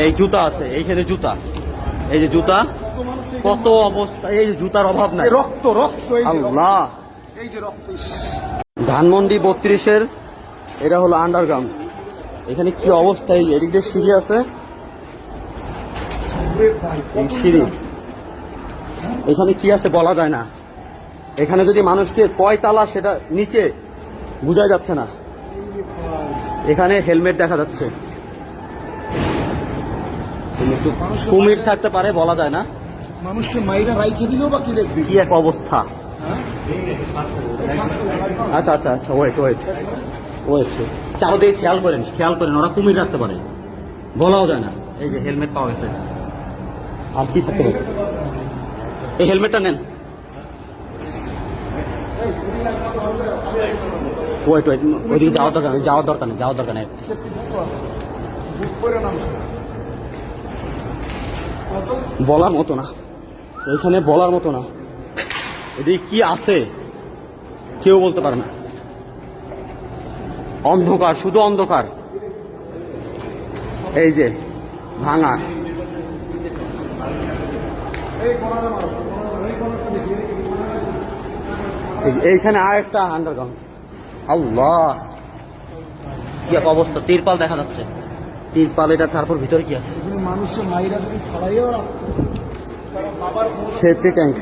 এই জুতা আছে, এইখানে জুতা, এই যে জুতা, কত অবস্থা, এই যে জুতার অভাব নাই। রক্ত রক্ত আল্লাহ, এই যে রক্ত। ধানমন্ডি 32-এর এটা হলো আন্ডারগ্রাউন্ড। এখানে কি অবস্থা, এই এদিক দিয়ে সিঁড়ি আছে, এই সিঁড়ি, এখানে কি আছে বলা যায় না। এখানে যদি মানুষকে কয় তালা সেটা নিচে বোঝা যাচ্ছে না। এখানে হেলমেট দেখা যাচ্ছে, কুমির থাকতে পারে বলা যায় না। মানুষের মাইরা রাইখে দিল বা কি দেখবি, কি এক অবস্থা। আচ্ছা আচ্ছা আচ্ছা, ওয়েট ওয়েট ওয়েট, চারদিকে খেয়াল করেন, খেয়াল করেন, ওরা কুমির রাখতে পারে, বলাও যায় না। এই যে হেলমেট পাওয়া গেছে, আর কি থাকতে পারে। এই হেলমেটটা নেন। ওয়েট ওয়েট, ওইদিকে যাওয়ার দরকার নেই, যাওয়ার দরকার নেই, যাওয়ার দরকার নেই। বলার মতো না, এখানে বলার মতো না। এদিকে কি আছে কেউ বলতে পারে না। অন্ধকার, শুধু অন্ধকার। এই যে ভাঙা, এইখানে আর একটা আন্ডারগ্রাউন্ড। আল্লাহ, কি এক অবস্থা। তিরপাল দেখা যাচ্ছে, তিরপাল। এটা তারপর ভিতরে কি আছে, মানুষের মাইরা যদি ছড়াইও রাখতো। সেফটি ট্যাঙ্ক,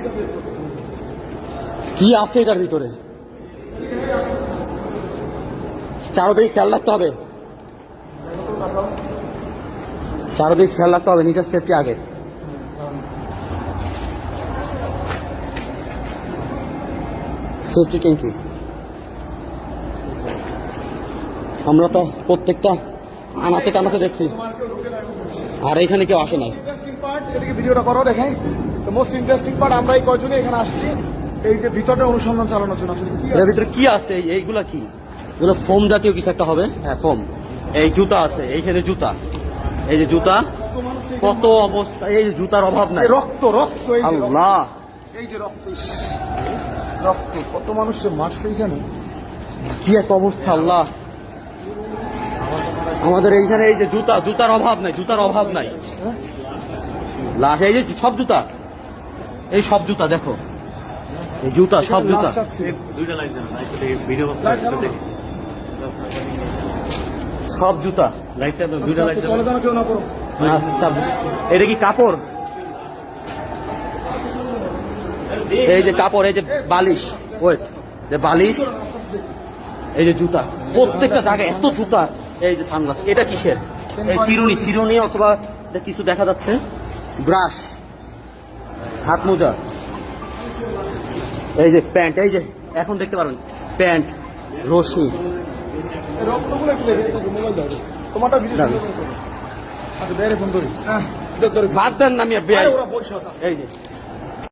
কি আছে এটার ভিতরে। চারদিকে খেয়াল রাখতে হবে, চারদিকে খেয়াল রাখতে হবে, নিজের সেফটি আগে। সেফটি ট্যাঙ্কি আমরা তো প্রত্যেকটা আনাচে টানাচে দেখছি, আর এখানে কেউ আসে নাই। ভিডিওটা করো, দেখেন মোস্ট ইন্টারেস্টিং পার্ট। আমরা এই কয়জনে এখানে আসছি এই যে ভিতরে অনুসন্ধান চালানোর জন্য। এর ভিতরে কি আছে, এইগুলা কি, এগুলো ফোম জাতীয় কিছু একটা হবে। হ্যাঁ, ফোম। এই জুতা আছে, এইখানে জুতা, এই যে জুতা, কত অবস্থা, এই যে জুতার অভাব নাই। রক্ত রক্ত, আল্লাহ, এই যে রক্ত, রক্ত, কত মানুষের মারছে এখানে, কি এক অবস্থা। আল্লাহ, আমাদের এইখানে এই যে জুতা, জুতার অভাব নাই, জুতার অভাব নাই। লাশ, এই যে সব জুতা, এই সব জুতা দেখো, এই জুতা, সব জুতা, সব জুতা। এটা কি কাপড়? এই যে কাপড়, এই যে বালিশ, ওয়েট, যে বালিশ, এই যে জুতা, প্রত্যেকটা জায়গায় এত জুতা। এই যে সানগ্লাস, এটা কিসের? এই চিরুনি, চিরুনি অথবা কিছু দেখা যাচ্ছে, ব্রাশ, হাত মোজা, এই যে প্যান্ট, এই যে এখন দেখতে পারেন প্যান্ট, রশি। বাদ দেন না, আমি এই যে